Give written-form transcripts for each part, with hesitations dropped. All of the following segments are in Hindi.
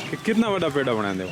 कितना बड़ा पेड़ा बना दे।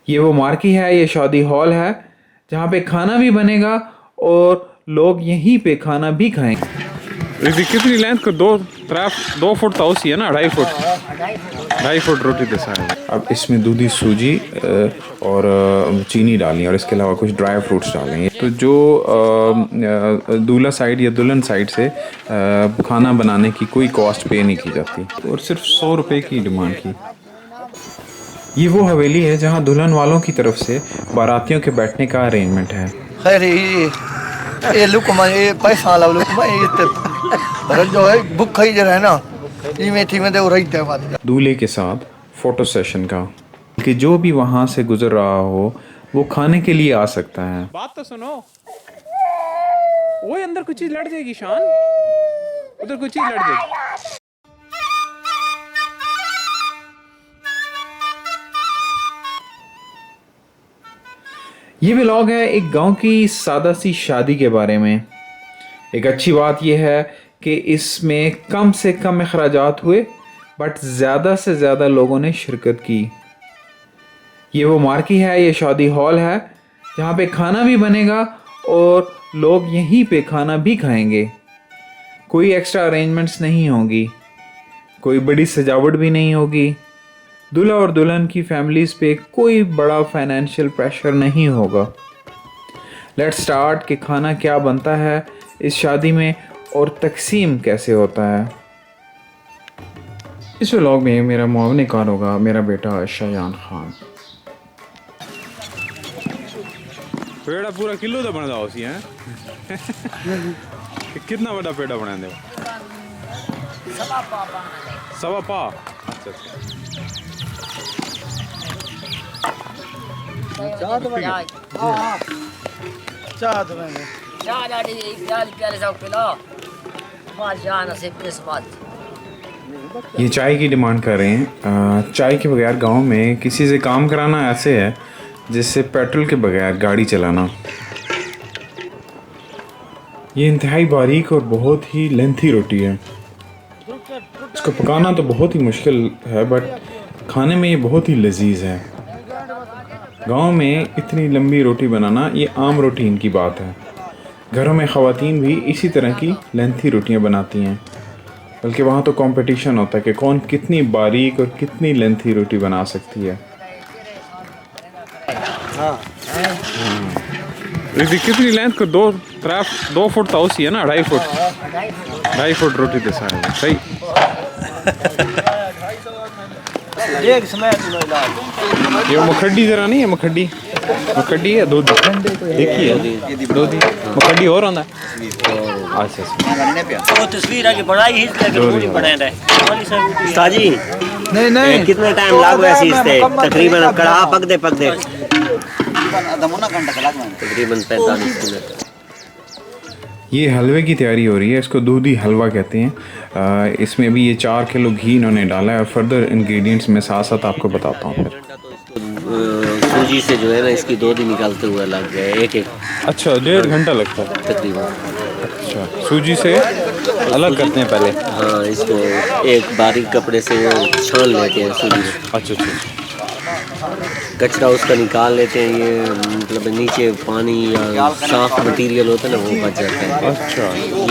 ये वो मार्की है, ये शादी हॉल है जहाँ पे खाना भी बनेगा और लोग यहीं पे खाना भी खाएंगे। इसकी कितनी लेंथ को 2 फुट तो है ना, 2.5 फुट। 2.5 फुट रोटी दे सारे। अब इसमें दूधी सूजी और चीनी डाली और इसके अलावा कुछ ड्राई फ्रूट्स डालेंगे। तो जो दूल्हा साइड या दुल्हन साइड से खाना बनाने की कोई कॉस्ट पे नहीं की जाती और सिर्फ 100 रुपये की डिमांड की। ये वो हवेली है जहाँ दुल्हन वालों की तरफ से बारातियों के बैठने का अरेंजमेंट है। खैर ये लुकमा, ये पैसा वाला लुकमा, ये जो है भूखा ही जो है ना, ये मेथी में तो रही है। दूल्हे के साथ फोटो सेशन का कि जो भी वहाँ से गुजर रहा हो वो खाने के लिए आ सकता है। बात तो सुनो, वो अंदर कुछ चीज लड़ जाएगी शान, उधर कुछ चीज लड़ जाएगी। ये व्लॉग है एक गांव की सादा सी शादी के बारे में। एक अच्छी बात यह है कि इसमें कम से कम अखराजात हुए बट ज़्यादा से ज़्यादा लोगों ने शिरकत की। ये वो मार्की है, ये शादी हॉल है जहाँ पे खाना भी बनेगा और लोग यहीं पे खाना भी खाएंगे। कोई एक्स्ट्रा अरेंजमेंट्स नहीं होगी, कोई बड़ी सजावट भी नहीं होगी। दूल्हा और दुल्हन की फैमिलीज़ पे कोई बड़ा फाइनेंशियल प्रेशर नहीं होगा। लेट्स स्टार्ट कि खाना क्या बनता है इस शादी में और तकसीम कैसे होता है। इस व्लॉग में मेरा मुआवने कार होगा मेरा बेटा शायान खान। पेड़ा पूरा किलो का बना उसी है। कितना बड़ा पेड़ा बना दे। सवा पा। अच्छा ये चाय की डिमांड कर रहे हैं। चाय के बगैर गांव में किसी से काम कराना ऐसे है जिससे पेट्रोल के बगैर गाड़ी चलाना। ये इंतहाई बारीक और बहुत ही लेंथी रोटी है। इसको पकाना तो बहुत ही मुश्किल है बट खाने में ये बहुत ही लजीज है। गांव में इतनी लंबी रोटी बनाना ये आम रूटीन की बात है। घरों में ख़वातीन भी इसी तरह की लेंथी रोटियां बनाती हैं, बल्कि वहाँ तो कंपटीशन होता है कि कौन कितनी बारीक और कितनी लेंथी रोटी बना सकती है। इसकी कितनी लेंथ को 2 फुट तो है ना, 2.5 फुट। 2.5 फुट रोटी दे सारे सही। ये मखड्डी जरा नहीं है, मखड्डी है दूध देखिए, दूध मखड्डी और होता है। अच्छा वो तस्वीर आगे बढ़ाई ही पूरी बना रहे उस्ताद जी। नहीं कितना टाइम लग गया इस पे? तकरीबन कड़ा पक दे तकरीबन 45 मिनट। ये हलवे की तैयारी हो रही है, इसको दूधी हलवा कहते हैं। इसमें अभी ये 4 किलो घी इन्होंने डाला है और फर्दर इंग्रेडिएंट्स मैं साथ साथ आपको बताता हूँ फिर। सूजी से जो है ना इसकी दूधी निकालते हुए लग गया एक। अच्छा 1.5 घंटा लगता है तकरीबन। अच्छा सूजी से अलग करते हैं पहले। हाँ, इसको एक बारीक कपड़े से छान लेते हैं सूजी को। अच्छा कचरा उसका निकाल लेते हैं। ये मतलब नीचे पानी या साफ मटेरियल होता है ना वो बच जाता है। अच्छा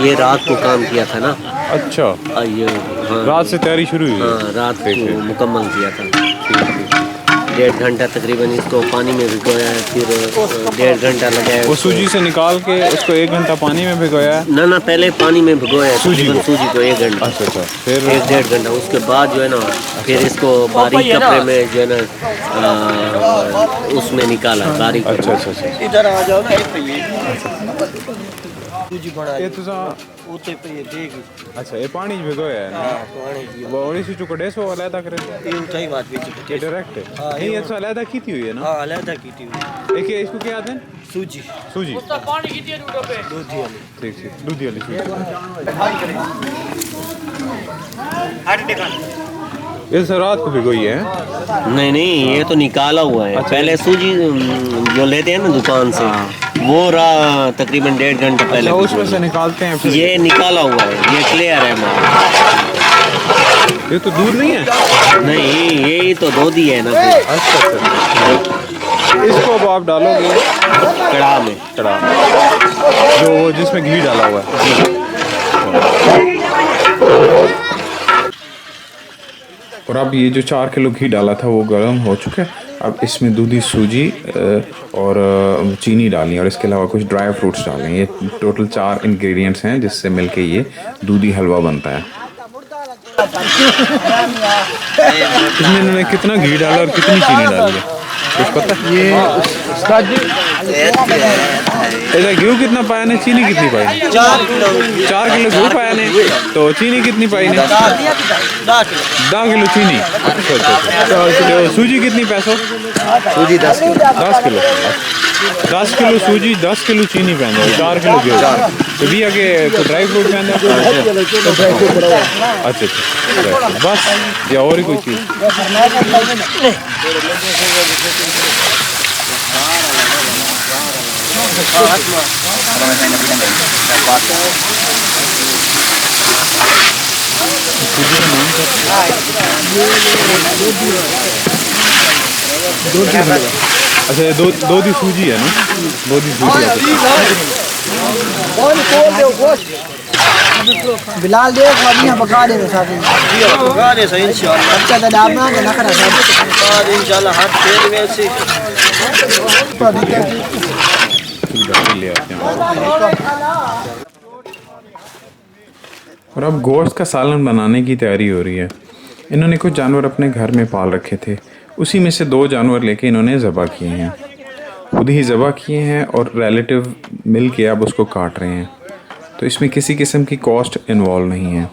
ये रात को काम किया था ना। अच्छा ये हाँ, रात से तैयारी शुरू हुई। हाँ रात को मुकम्मल किया था। 1.5 घंटा तकरीबन इसको पानी में भिगोया है, फिर 1.5 घंटा लगाया। वो सूजी से निकाल के उसको 1 घंटा पानी में भिगोया है। ना पहले पानी में भिगोया है सूजी को 1 घंटा। अच्छा फिर 1-1.5 घंटा उसके बाद जो है ना फिर इसको बारीक कपड़े में जो है ना उसमें निकाला बारीक। अच्छा इधर आ जाओ ना। ये तुसा उते पे ये देगी। अच्छा ये पानी भिगोया है ना। पानी की वो और इसी चुकड़े सो अलग करे ये उठाई बात भी ये डायरेक्ट है। हाँ, नहीं ये तो अलग की हुई है ना। हां अलग की थी। देखिए इसको क्या कहते हैं? सूजी उसका पानी की थी रूट पे दूधी वाली। ठीक दूधी वाली सूजी। ये सर रात को भिगोई है। नहीं ये तो निकाला हुआ है। पहले सूजी जो लेते हैं ना दुकान से वो रहा तकरीबन 1.5 घंटे पहले। अच्छा, उसमें से निकालते हैं फिर? ये निकाला हुआ है, ये क्लियर है माल। ये तो दूध नहीं है? नहीं, ये तो दूध ही है ना। अच्छा, इसको अब आप डालोगे कड़ा में, जो वो जिसमें घी डाला हुआ है। और अब ये जो 4 किलो घी डाला था वो गर्म हो चुका है। अब इसमें दूधी सूजी और चीनी डाली और इसके अलावा कुछ ड्राई फ्रूट्स डालें। ये टोटल 4 इंग्रेडिएंट्स हैं जिससे मिलके ये दूधी हलवा बनता है। इसमें इन्होंने कितना घी डाला और कितनी चीनी डाली है कुछ पता? ये घी कितना पाया ने, चीनी कितनी पाई? 4 किलो घी पाया ने, तो चीनी कितनी पाई ने? 10 किलो चीनी। अच्छा, तो सूजी कितनी पैसों? सूजी 10 किलो। 10 किलो सूजी, 10 किलो चीनी पहन जाए, 4 किलो घी तो भी आगे ड्राई फ्रूट पहन जाए। अच्छा, बस या और ही कोई चीज़? अच्छा, दो दी सूजी है ना? 2 दी सूजी है। बिलाल दे बढ़िया पका दे साथी पका दे सही इंशाल्लाह। अच्छा तो डालना के ना करा साथ इंशाल्लाह हाथ तेल में से ले आते हैं। और अब गोश्त का सालन बनाने की तैयारी हो रही है। इन्होंने कुछ जानवर अपने घर में पाल रखे थे, उसी में से 2 जानवर लेके इन्होंने ज़बह किए हैं, खुद ही ज़बह किए हैं और रिलेटिव मिल के अब उसको काट रहे हैं। तो इसमें किसी किस्म की कॉस्ट इन्वॉल्व नहीं है।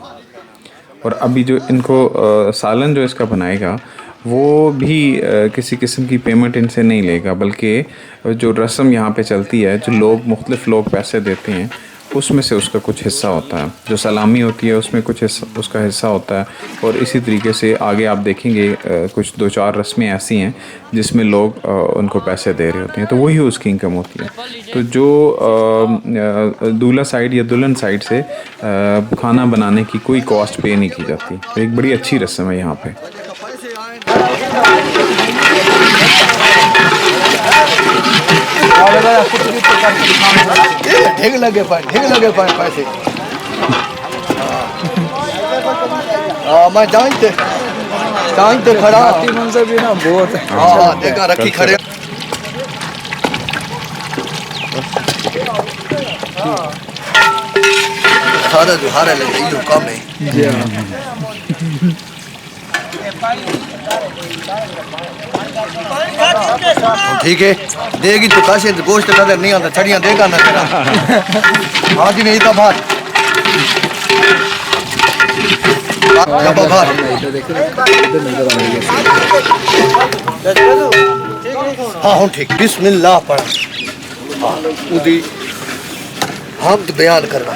और अभी जो इनको सालन जो इसका बनाएगा वो भी किसी किस्म की पेमेंट इनसे नहीं लेगा, बल्कि जो रस्म यहाँ पे चलती है, जो लोग मुख्तलिफ लोग पैसे देते हैं उसमें से उसका कुछ हिस्सा होता है। जो सलामी होती है उसमें कुछ उसका हिस्सा होता है। और इसी तरीके से आगे आप देखेंगे कुछ 2-4 रस्में ऐसी हैं जिसमें लोग उनको पैसे दे रहे होते हैं, तो वही उसकी इनकम होती है। तो जो दूल्हा साइड या दुल्हन साइड से खाना बनाने की कोई कॉस्ट पे नहीं की जाती। तो एक बड़ी अच्छी रस्म है यहाँ पे। ढेग लगे पाए पैसे। मैं जानते खड़ा मंजर भी ना बहुत। हाँ, देखा रखी खड़े। सारा जो हारे लगे ये काम है। ठीक है, देगी तो काशे गोश्त नजर नहीं आता, छड़ियाँ देगा ना तेरा। हाँ जी, नहीं था बात। हाँ ठीक, बिस्मिल्लाह पढ़ा। उदी हमद बयान करना,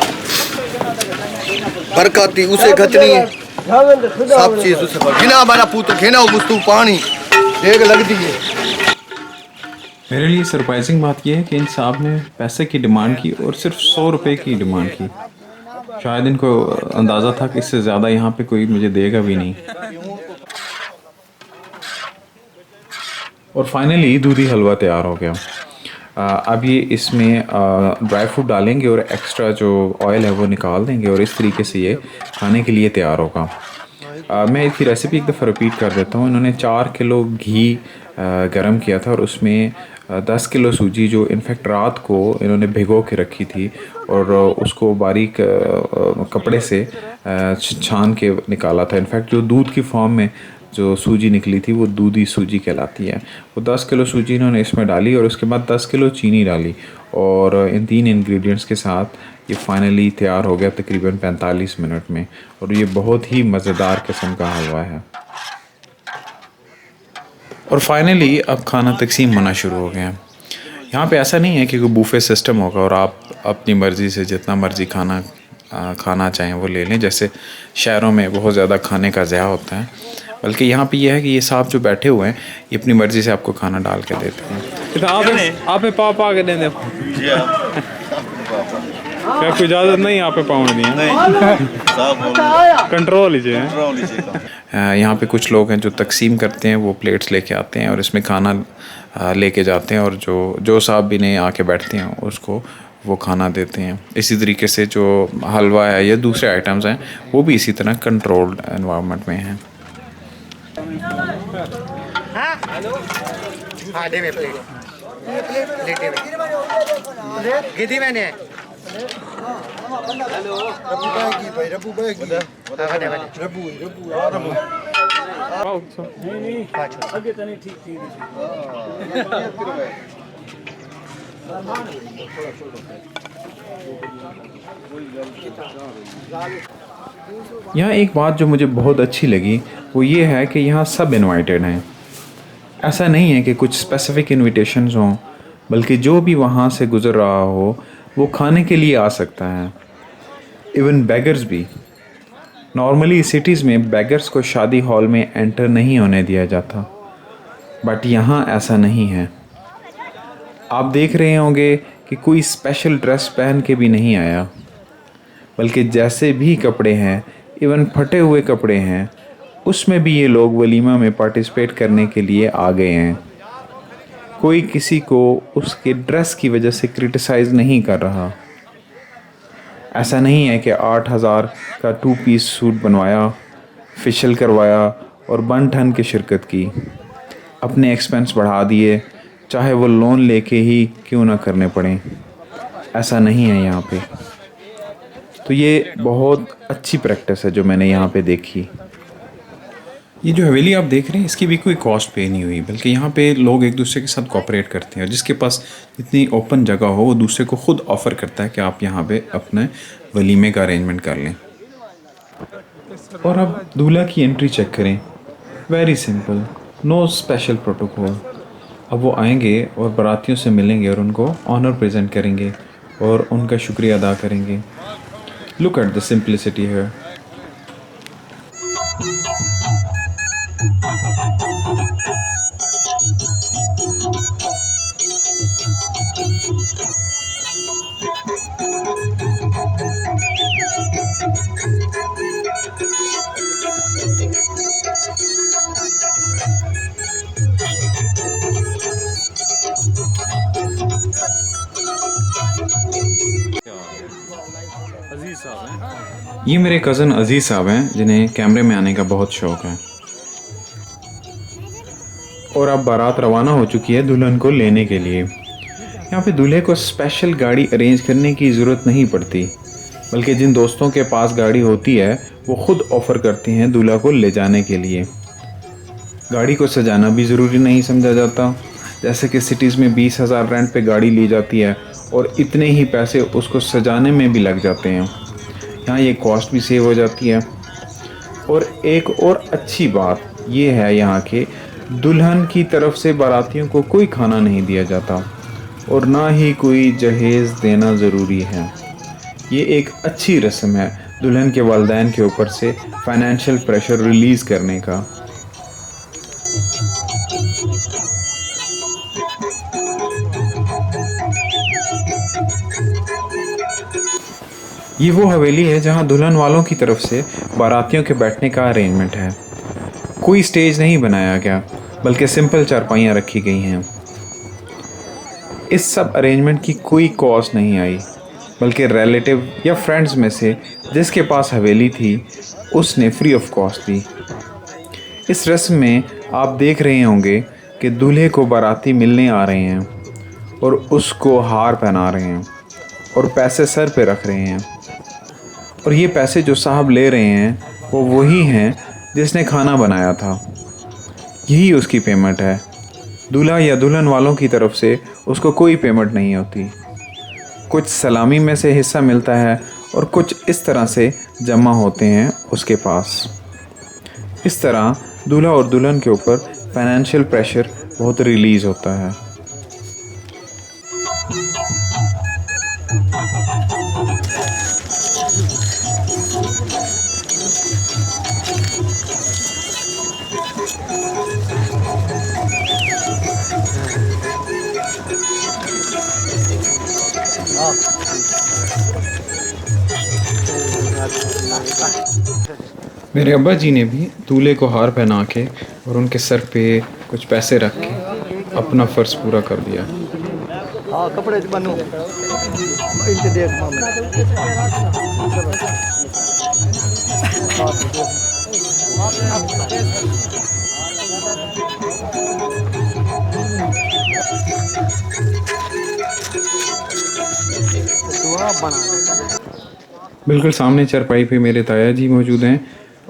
बरकती उसे घटनी है, सब चीज उसे बिना हमारा पुत्र खेना मुस्तू पानी देख लगती है। मेरे लिए सरप्राइजिंग बात यह है कि इन साहब ने पैसे की डिमांड की और सिर्फ 100 रुपये की डिमांड की। शायद इनको अंदाज़ा था कि इससे ज़्यादा यहाँ पे कोई मुझे देगा भी नहीं। और फाइनली दूधी हलवा तैयार हो गया। अब ये इसमें ड्राई फ्रूट डालेंगे और एक्स्ट्रा जो ऑयल है वो निकाल देंगे और इस तरीके से ये खाने के लिए तैयार होगा। मैं इसकी रेसिपी एक दफ़ा रिपीट कर देता हूँ। इन्होंने 4 किलो घी गरम किया था और उसमें 10 किलो सूजी जो इनफैक्ट रात को इन्होंने भिगो के रखी थी और उसको बारीक कपड़े से छान के निकाला था। इनफैक्ट जो दूध की फॉर्म में जो सूजी निकली थी वो दूधी सूजी कहलाती है। वो 10 किलो सूजी इन्होंने इसमें डाली और उसके बाद 10 किलो चीनी डाली और इन 3 इंग्रेडिएंट्स के साथ ये फाइनली तैयार हो गया तकरीबन 45 मिनट में। और ये बहुत ही मज़ेदार किस्म का हलवा है। और फाइनली अब खाना तकसीम होना शुरू हो गया। यहाँ पे ऐसा नहीं है कि कोई बूफे सिस्टम होगा और आप अपनी मर्ज़ी से जितना मर्ज़ी खाना चाहें वो ले लें, जैसे शहरों में बहुत ज़्यादा खाने का ज़्यादा होता है। बल्कि यहाँ पे ये है कि ये साहब जो बैठे हुए हैं ये अपनी मर्ज़ी से आपको खाना डाल के देते हैं। तो आप पे पाव पा के देंगे जी हाँ क्या कोई इजाज़त नहीं आप पे पाँव दी कंट्रोल लीजिए यहाँ पे कुछ लोग हैं जो तकसीम करते हैं, वो प्लेट्स लेके आते हैं और इसमें खाना लेके जाते हैं और जो साहब भी नहीं आके बैठते हैं उसको वो खाना देते हैं। इसी तरीके से जो हलवा है या दूसरे आइटम्स हैं वो भी इसी तरह कंट्रोल्ड एनवायरनमेंट में हैं। यहाँ एक बात जो मुझे बहुत अच्छी लगी वो ये है कि यहाँ सब इनवाइटेड हैं। ऐसा नहीं है कि कुछ स्पेसिफिक इनविटेशंस हों, बल्कि जो भी वहाँ से गुज़र रहा हो वो खाने के लिए आ सकता है। इवन बेगर्स भी। नॉर्मली सिटीज़ में बेगर्स को शादी हॉल में एंटर नहीं होने दिया जाता, बट यहाँ ऐसा नहीं है। आप देख रहे होंगे कि कोई स्पेशल ड्रेस पहन के भी नहीं आया, बल्कि जैसे भी कपड़े हैं, इवन फटे हुए कपड़े हैं, उसमें भी ये लोग वलीमा में पार्टिसिपेट करने के लिए आ गए हैं। कोई किसी को उसके ड्रेस की वजह से क्रिटिसाइज़ नहीं कर रहा। ऐसा नहीं है कि 8,000 का 2 पीस सूट बनवाया, फेशियल करवाया और बन ठन के शिरकत की, अपने एक्सपेंस बढ़ा दिए, चाहे वो लोन लेके ही क्यों ना करने पड़े। ऐसा नहीं है यहाँ पे। तो ये बहुत अच्छी प्रैक्टिस है जो मैंने यहाँ पे देखी। ये जो हवेली आप देख रहे हैं इसकी भी कोई कॉस्ट पे नहीं हुई, बल्कि यहाँ पे लोग एक दूसरे के साथ कोऑपरेट करते हैं और जिसके पास इतनी ओपन जगह हो वो दूसरे को खुद ऑफ़र करता है कि आप यहाँ पे अपने वलीमे का अरेंजमेंट कर लें। और अब दूल्हा की एंट्री चेक करें। Very simple, no special protocol. अब वो आएंगे और बारातियों से मिलेंगे और उनको ऑनर प्रेजेंट करेंगे और उनका शुक्रिया अदा करेंगे। लुक एट द सिंपलिसिटी है। ये मेरे कज़न अजीज़ साहब हैं जिन्हें कैमरे में आने का बहुत शौक़ है। और अब बारात रवाना हो चुकी है दुल्हन को लेने के लिए। यहाँ पे दूल्हे को स्पेशल गाड़ी अरेंज करने की ज़रूरत नहीं पड़ती, बल्कि जिन दोस्तों के पास गाड़ी होती है वो ख़ुद ऑफ़र करते हैं दूल्हा को ले जाने के लिए। गाड़ी को सजाना भी ज़रूरी नहीं समझा जाता। जैसे कि सिटीज़ में 20,000 रेंट पे गाड़ी ली जाती है और इतने ही पैसे उसको सजाने में भी लग जाते हैं। यहाँ ये कॉस्ट भी सेव हो जाती है। और एक और अच्छी बात ये है यहाँ के दुल्हन की तरफ से बारातियों को कोई खाना नहीं दिया जाता और ना ही कोई जहेज़ देना ज़रूरी है। ये एक अच्छी रस्म है दुल्हन के वालिदैन के ऊपर से फाइनेंशियल प्रेशर रिलीज़ करने का। ये वो हवेली है जहाँ दुल्हन वालों की तरफ से बारातियों के बैठने का अरेंजमेंट है। कोई स्टेज नहीं बनाया गया, बल्कि सिंपल चारपाइयाँ रखी गई हैं। इस सब अरेंजमेंट की कोई कॉस्ट नहीं आई, बल्कि रिलेटिव या फ्रेंड्स में से जिसके पास हवेली थी उसने फ्री ऑफ कॉस्ट दी। इस रस्म में आप देख रहे होंगे कि दूल्हे को बाराती मिलने आ रहे हैं और उसको हार पहना रहे हैं और पैसे सर पे रख रहे हैं। और ये पैसे जो साहब ले रहे हैं वो वही हैं जिसने खाना बनाया था। यही उसकी पेमेंट है। दूल्हा या दुल्हन वालों की तरफ से उसको कोई पेमेंट नहीं होती। कुछ सलामी में से हिस्सा मिलता है और कुछ इस तरह से जमा होते हैं उसके पास। इस तरह दूल्हा और दुल्हन के ऊपर फाइनेंशियल प्रेशर बहुत रिलीज़ होता है। मेरे अब्बा जी ने भी दूल्हे को हार पहना के और उनके सर पे कुछ पैसे रख के अपना फ़र्ज़ पूरा कर दिया। हाँ कपड़े बनो इनके देख बिल्कुल सामने चारपाई पे मेरे ताया जी मौजूद हैं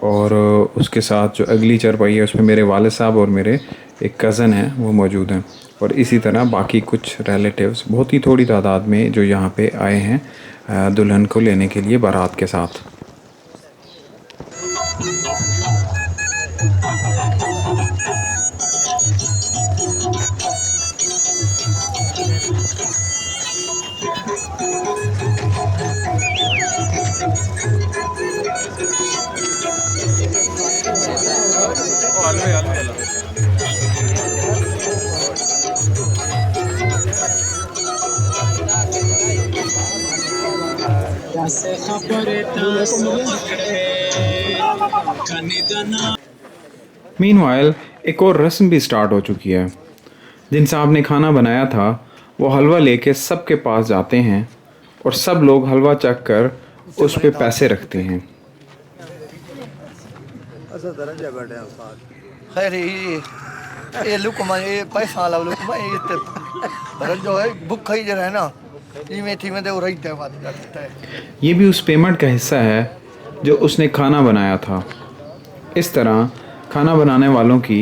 और उसके साथ जो अगली चारपाई है उसमें मेरे वालिद साहब और मेरे एक कज़न हैं वो मौजूद हैं और इसी तरह बाकी कुछ रिलेटिव्स बहुत ही थोड़ी तादाद में जो यहाँ पे आए हैं दुल्हन को लेने के लिए बारात के साथ। मीनवाइल एक और रस्म भी स्टार्ट हो चुकी है। जिन साहब ने खाना बनाया था वो हलवा लेके सबके पास जाते हैं और सब लोग हलवा चख कर उस पे पैसे रखते हैं। खैर ये लुकमा ये पैसा वाला लुकमा ये भरत जो है भूखा ही जो है ना ये मेथी में तो रहता है बात करता है। ये भी उस पेमेंट का हिस्सा है जो उसने खाना बनाया था। इस तरह खाना बनाने वालों की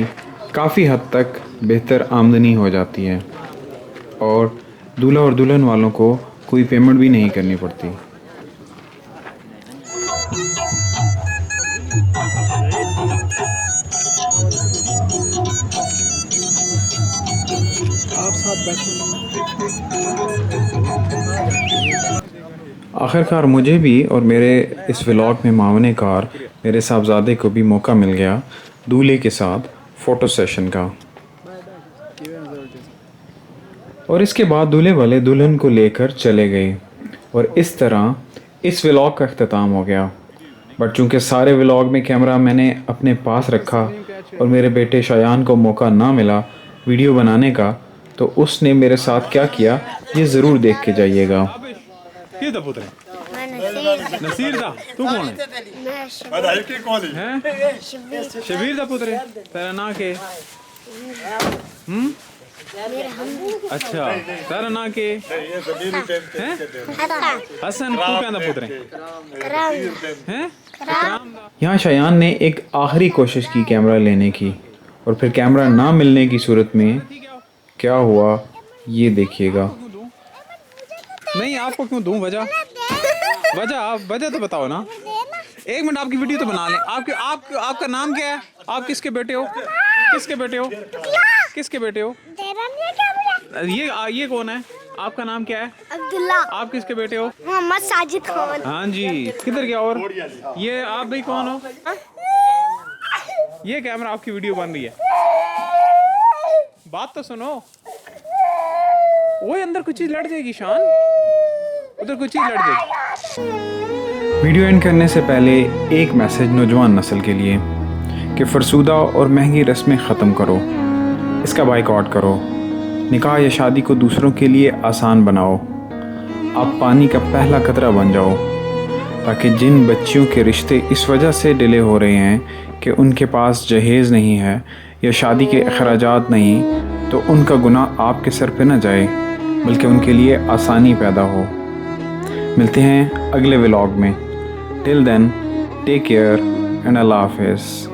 काफ़ी हद तक बेहतर आमदनी हो जाती है और दूल्हा और दुल्हन वालों को कोई पेमेंट भी नहीं करनी पड़ती। आखिरकार मुझे भी और मेरे इस व्लॉग में मावने कार मेरे साहबजादे को भी मौका मिल गया दूल्हे के साथ फ़ोटो सेशन का और इसके बाद दूल्हे वाले दुल्हन को लेकर चले गए और इस तरह इस व्लॉग का अख्ताम हो गया। बट चूँकि सारे व्लॉग में कैमरा मैंने अपने पास रखा और मेरे बेटे शायान को मौका ना मिला वीडियो बनाने का तो उसने मेरे साथ क्या किया ये ज़रूर देख के जाइएगा। ये दा पुत्र नसीर दा तू कौन है? शबीर दा पुत्र तेरा ना के अच्छा तेरा ना के हसन तू कहंदा पुत्र हैं? यहाँ शायान ने एक आखिरी कोशिश की कैमरा लेने की और फिर कैमरा ना मिलने की सूरत में क्या हुआ ये देखिएगा। नहीं आपको क्यों दूं वजह आप वजह तो बताओ ना। एक मिनट आपकी वीडियो तो बना लें। आपका नाम क्या है? आप किसके बेटे हो? किसके बेटे हो? ये कौन है? आपका नाम क्या है? अब्दुल्ला। आप किसके बेटे हो? मोहम्मद साजिद खान। हाँ जी किधर गया और ये आप भाई कौन हो? ये कैमरा आपकी वीडियो बन रही है बात तो सुनो। वो अंदर कुछ चीज लड़ जाएगी शान उधर कुछ चीज लड़ जाएगी। वीडियो एंड करने से पहले एक मैसेज नौजवान नस्ल के लिए कि फरसूदा और महंगी रस्में ख़त्म करो, इसका बाइकआउट करो। निकाह या शादी को दूसरों के लिए आसान बनाओ। आप पानी का पहला कतरा बन जाओ ताकि जिन बच्चियों के रिश्ते इस वजह से डिले हो रहे हैं कि उनके पास जहेज़ नहीं है या शादी के अखराजात नहीं तो उनका गुनाह आपके सर पे न जाए बल्कि उनके लिए आसानी पैदा हो। मिलते हैं अगले व्लॉग में। Till then take care and अल्लाह हाफ़िज़।